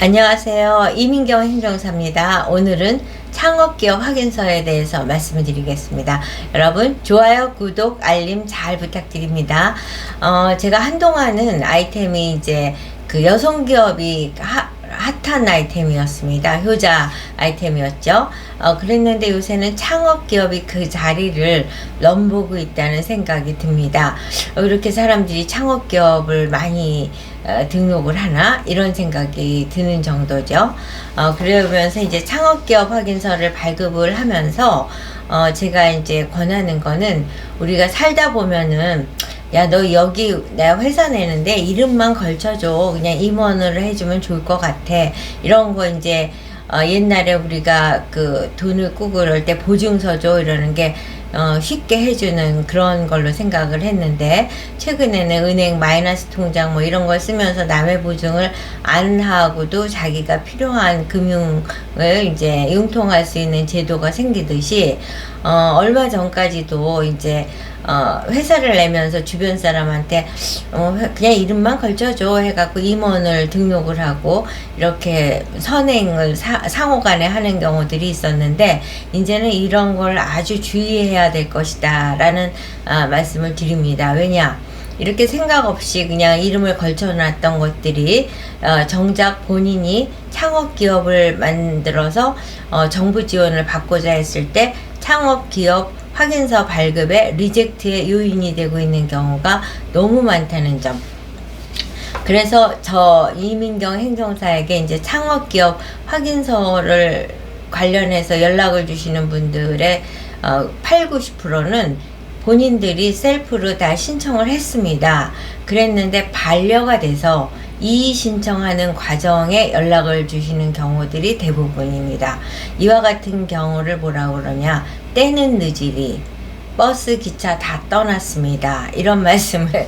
안녕하세요. 이민경 행정사입니다. 오늘은 창업기업 확인서에 대해서 말씀을 드리겠습니다. 여러분 좋아요, 구독, 알림 잘 부탁드립니다. 제가 한동안은 아이템이 이제 그 여성기업이 핫한 아이템이었습니다. 효자 아이템이었죠. 그랬는데 요새는 창업기업이 그 자리를 넘보고 있다는 생각이 듭니다. 이렇게 사람들이 창업기업을 많이 등록을 하나 이런 생각이 드는 정도죠. 그러면서 이제 창업기업 확인서를 발급을 하면서 제가 이제 권하는 거는, 우리가 살다 보면은 야, 너 여기 내가 회사 내는데 이름만 걸쳐줘, 그냥 임원으로 해주면 좋을 것 같아, 이런 거 이제 옛날에 우리가 그 돈을 꾸고 그럴 때 보증서 줘 이러는 게 쉽게 해주는 그런 걸로 생각을 했는데, 최근에는 은행 마이너스 통장 뭐 이런 걸 쓰면서 남의 보증을 안 하고도 자기가 필요한 금융을 이제 융통할 수 있는 제도가 생기듯이, 얼마 전까지도 이제 회사를 내면서 주변 사람한테 그냥 이름만 걸쳐줘 해갖고 임원을 등록을 하고 이렇게 선행을 상호간에 하는 경우들이 있었는데, 이제는 이런 걸 아주 주의해야 될 것이다 라는 말씀을 드립니다. 왜냐, 이렇게 생각 없이 그냥 이름을 걸쳐놨던 것들이 정작 본인이 창업기업을 만들어서 정부 지원을 받고자 했을 때 창업기업 확인서 발급에 리젝트의 요인이 되고 있는 경우가 너무 많다는 점. 그래서 저 이민경 행정사에게 이제 창업기업 확인서를 관련해서 연락을 주시는 분들의 8, 90%는 본인들이 셀프로 다 신청을 했습니다. 그랬는데 반려가 돼서 이의 신청하는 과정에 연락을 주시는 경우들이 대부분입니다. 이와 같은 경우를 뭐라고 그러냐, 때는 늦으리 버스 기차 다 떠났습니다, 이런 말씀을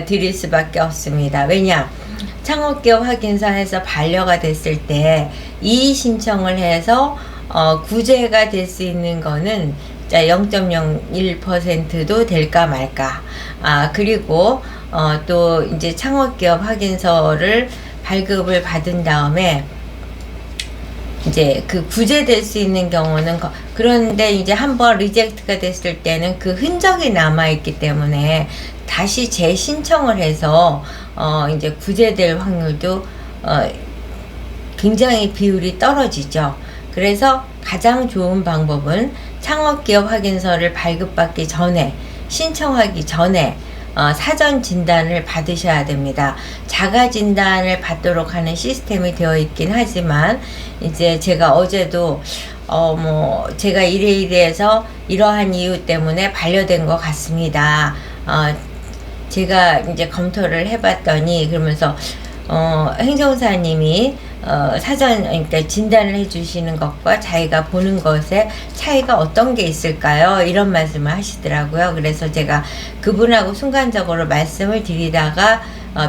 드릴 수밖에 없습니다. 왜냐, 창업기업 확인서에서 반려가 됐을 때 이의 신청을 해서 구제가 될 수 있는 거는 0.01%도 될까 말까. 그리고 또 이제 창업기업 확인서를 발급을 받은 다음에 이제 그 구제될 수 있는 경우는, 그런데 이제 한번 리젝트가 됐을 때는 그 흔적이 남아있기 때문에 다시 재신청을 해서 이제 구제될 확률도 굉장히 비율이 떨어지죠. 그래서 가장 좋은 방법은 창업기업 확인서를 발급받기 전에, 신청하기 전에 사전 진단을 받으셔야 됩니다. 자가 진단을 받도록 하는 시스템이 되어 있긴 하지만, 이제 제가 어제도 제가 이래서 이러한 이유 때문에 반려된 것 같습니다. 제가 이제 검토를 해봤더니, 그러면서 행정사님이 그러니까 진단을 해주시는 것과 자기가 보는 것에 차이가 어떤 게 있을까요? 이런 말씀을 하시더라고요. 그래서 제가 그분하고 순간적으로 말씀을 드리다가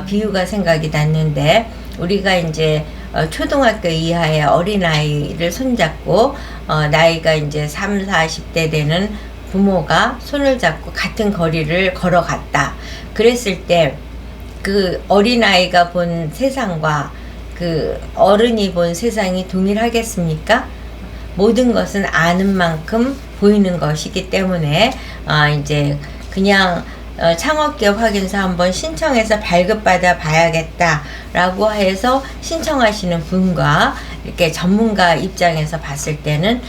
비유가 생각이 났는데, 우리가 이제 초등학교 이하의 어린아이를 손잡고 나이가 이제 3, 40대 되는 부모가 손을 잡고 같은 거리를 걸어갔다. 그랬을 때 그 어린아이가 본 세상과 그 어른이 본 세상이 동일하겠습니까? 모든 것은 아는 만큼 보이는 것이기 때문에 이제 그냥 창업기업 확인서 한번 신청해서 발급받아 봐야겠다 라고 해서 신청하시는 분과 이렇게 전문가 입장에서 봤을 때는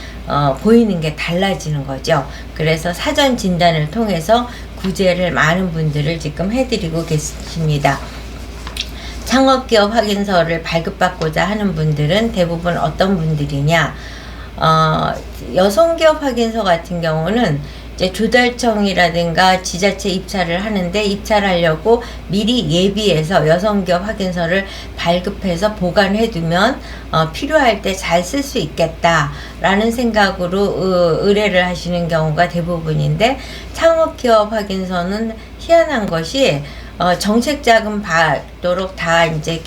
보이는 게 달라지는 거죠. 그래서 사전 진단을 통해서 구제를 많은 분들을 지금 해드리고 계십니다. 창업기업 확인서를 발급받고자 하는 분들은 대부분 어떤 분들이냐, 여성기업 확인서 같은 경우는 이제 조달청이라든가 지자체 입찰을 하는데, 입찰하려고 미리 예비해서 여성기업 확인서를 발급해서 보관해 두면 필요할 때 잘 쓸 수 있겠다라는 생각으로 의뢰를 하시는 경우가 대부분인데, 창업기업 확인서는 희한한 것이 정책자금 받도록 다 이제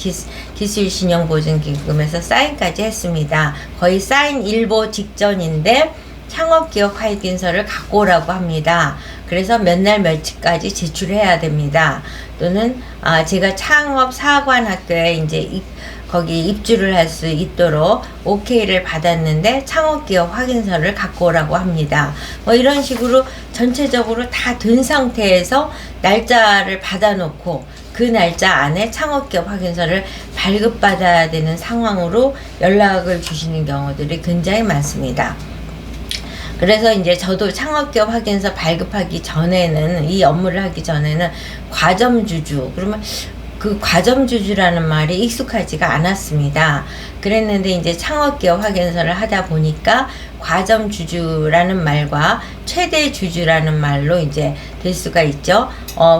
기술신용보증기금에서 사인까지 했습니다. 거의 사인 일보 직전인데 창업기업 확인서를 갖고 오라고 합니다. 그래서 몇 날 며칠까지 제출해야 됩니다. 또는 제가 창업사관학교에 이제 거기 입주를 할 수 있도록 OK를 받았는데 창업기업 확인서를 갖고 오라고 합니다. 뭐 이런 식으로 전체적으로 다 된 상태에서 날짜를 받아놓고 그 날짜 안에 창업기업 확인서를 발급받아야 되는 상황으로 연락을 주시는 경우들이 굉장히 많습니다. 그래서 이제 저도 창업기업 확인서 발급하기 전에는, 이 업무를 하기 전에는 과점주주, 그러면 그 과점주주라는 말이 익숙하지가 않았습니다. 그랬는데 이제 창업기업 확인서를 하다 보니까 과점주주라는 말과 최대주주라는 말로 이제 될 수가 있죠.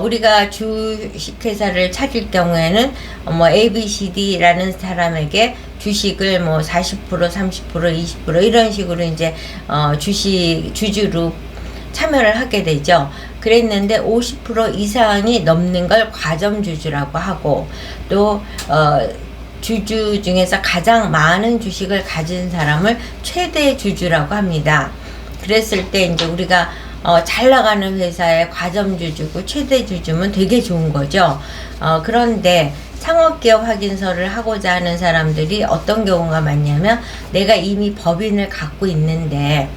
우리가 주식회사를 차릴 경우에는 뭐 ABCD라는 사람에게 주식을 뭐 40%, 30%, 20% 이런 식으로 이제 주식 주주로 참여를 하게 되죠. 그랬는데 50% 이상이 넘는 걸 과점주주라고 하고, 또 주주 중에서 가장 많은 주식을 가진 사람을 최대주주라고 합니다. 그랬을 때 이제 우리가 잘 나가는 회사의 과점주주고 최대주주면 되게 좋은 거죠. 그런데 창업기업 확인서를 하고자 하는 사람들이 어떤 경우가 많냐면, 내가 이미 법인을 갖고 있는데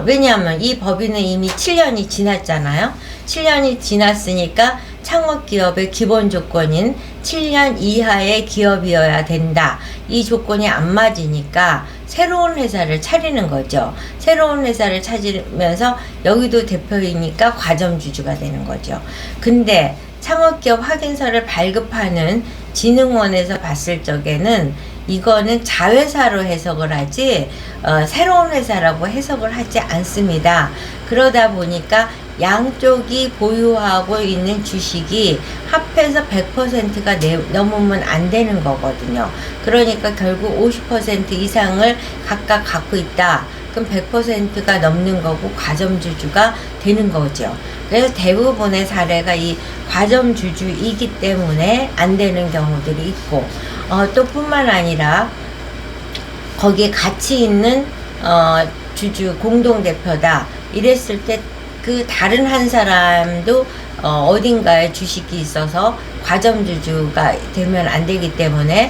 왜냐하면 이 법인은 이미 7년이 지났잖아요. 7년이 지났으니까 창업기업의 기본 조건인 7년 이하의 기업이어야 된다. 이 조건이 안 맞으니까 새로운 회사를 차리는 거죠. 새로운 회사를 찾으면서 여기도 대표이니까 과점주주가 되는 거죠. 근데 창업기업 확인서를 발급하는 진흥원에서 봤을 적에는 이거는 자회사로 해석을 하지 새로운 회사라고 해석을 하지 않습니다. 그러다 보니까 양쪽이 보유하고 있는 주식이 합해서 100%가 넘으면 안 되는 거거든요. 그러니까 결국 50% 이상을 각각 갖고 있다. 그럼 100%가 넘는 거고 과점주주가 되는 거죠. 그래서 대부분의 사례가 이 과점주주이기 때문에 안 되는 경우들이 있고, 또 뿐만 아니라 거기에 같이 있는 주주 공동대표다 이랬을 때 그 다른 한 사람도 어딘가에 주식이 있어서 과점주주가 되면 안 되기 때문에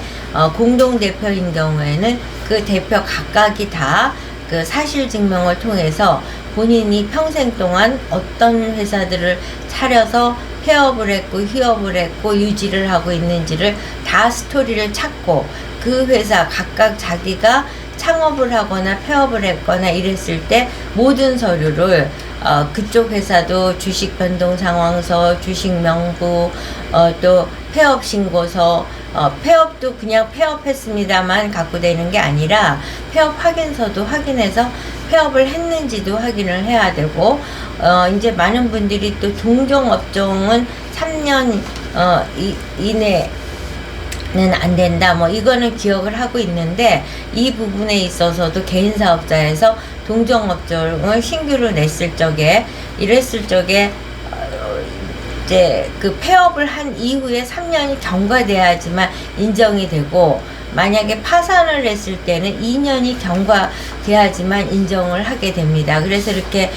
공동대표인 경우에는 그 대표 각각이 다 그 사실 증명을 통해서 본인이 평생 동안 어떤 회사들을 차려서 폐업을 했고 휴업을 했고 유지를 하고 있는지를 다 스토리를 찾고, 그 회사 각각 자기가 창업을 하거나 폐업을 했거나 이랬을 때 모든 서류를 그쪽 회사도 주식 변동 상황서, 주식 명부, 또 폐업 신고서, 폐업도 그냥 폐업했습니다만 갖고 되는 게 아니라 폐업 확인서도 확인해서 폐업을 했는지도 확인을 해야 되고, 이제 많은 분들이 또 동종업종은 3년 이내는 안 된다, 뭐 이거는 기억을 하고 있는데, 이 부분에 있어서도 개인사업자에서 동종업종을 신규로 냈을 적에 이랬을 적에 이제 그 폐업을 한 이후에 3년이 경과돼야지만 인정이 되고, 만약에 파산을 했을 때는 2년이 경과돼야지만 인정을 하게 됩니다. 그래서 이렇게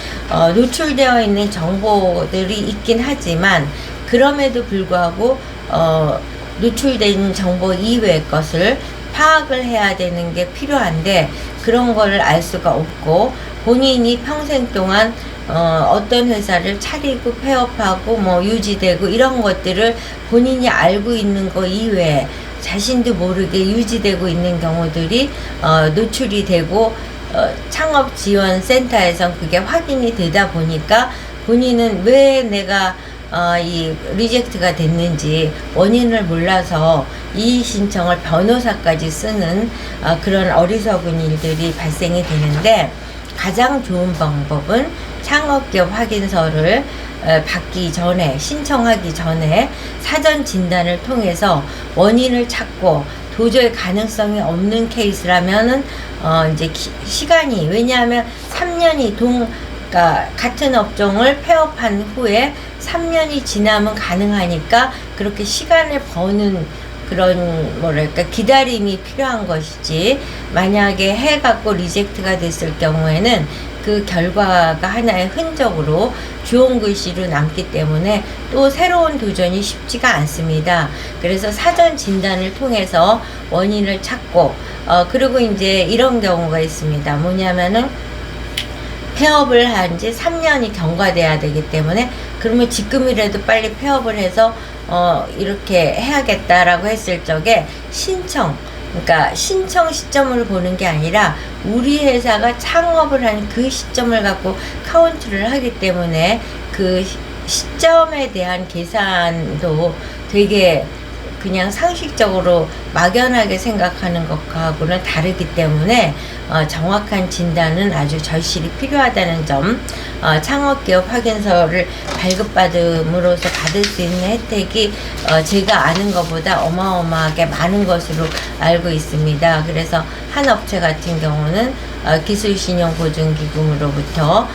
노출되어 있는 정보들이 있긴 하지만, 그럼에도 불구하고 노출된 정보 이외의 것을 파악을 해야 되는 게 필요한데, 그런 거를 알 수가 없고, 본인이 평생 동안 어떤 회사를 차리고 폐업하고 뭐 유지되고 이런 것들을 본인이 알고 있는 거 이외에 자신도 모르게 유지되고 있는 경우들이 노출이 되고, 창업지원센터에선 그게 확인이 되다 보니까 본인은 왜 내가 이 리젝트가 됐는지 원인을 몰라서 이의 신청을 변호사까지 쓰는 그런 어리석은 일들이 발생이 되는데, 가장 좋은 방법은 창업기업 확인서를 받기 전에, 신청하기 전에 사전 진단을 통해서 원인을 찾고, 도저히 가능성이 없는 케이스라면은 이제 시간이, 왜냐하면 3년이 그러니까 같은 업종을 폐업한 후에 3년이 지나면 가능하니까 그렇게 시간을 버는 그런 뭐랄까 기다림이 필요한 것이지, 만약에 해갖고 리젝트가 됐을 경우에는 그 결과가 하나의 흔적으로 좋은 글씨로 남기 때문에 또 새로운 도전이 쉽지가 않습니다. 그래서 사전 진단을 통해서 원인을 찾고, 그리고 이제 이런 경우가 있습니다. 뭐냐면은 폐업을 한 지 3년이 경과돼야 되기 때문에, 그러면 지금이라도 빨리 폐업을 해서 이렇게 해야겠다라고 했을 적에 그러니까 신청 시점을 보는 게 아니라 우리 회사가 창업을 한 그 시점을 갖고 카운트를 하기 때문에 그 시점에 대한 계산도 되게 그냥 상식적으로 막연하게 생각하는 것하고는 다르기 때문에 정확한 진단은 아주 절실히 필요하다는 점, 창업기업 확인서를 발급받음으로써 받을 수 있는 혜택이 제가 아는 것보다 어마어마하게 많은 것으로 알고 있습니다. 그래서 한 업체 같은 경우는 기술신용보증기금으로부터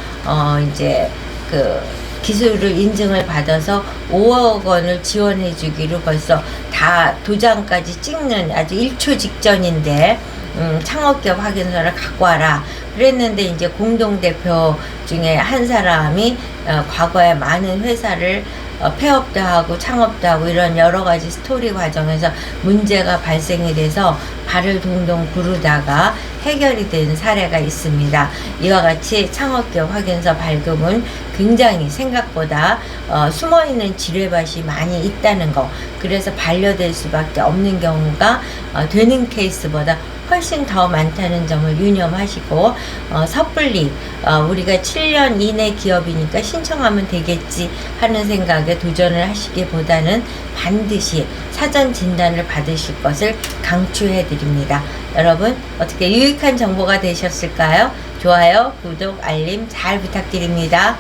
이제 그 기술을 인증을 받아서 5억 원을 지원해 주기로 벌써 다 도장까지 찍는 아주 1초 직전인데, 창업기업 확인서를 갖고 와라 그랬는데, 이제 공동대표 중에 한 사람이 과거에 많은 회사를 폐업도 하고 창업도 하고 이런 여러 가지 스토리 과정에서 문제가 발생이 돼서 발을 동동 구르다가 해결이 된 사례가 있습니다. 이와 같이 창업기업 확인서 발급은 굉장히 생각보다 숨어있는 지뢰밭이 많이 있다는 거, 그래서 반려될 수밖에 없는 경우가 되는 케이스보다 훨씬 더 많다는 점을 유념하시고, 섣불리 우리가 7년 이내 기업이니까 신청하면 되겠지 하는 생각에 도전을 하시기보다는 반드시 사전 진단을 받으실 것을 강추해 드립니다. 여러분, 어떻게 유익한 정보가 되셨을까요? 좋아요, 구독, 알림 잘 부탁드립니다.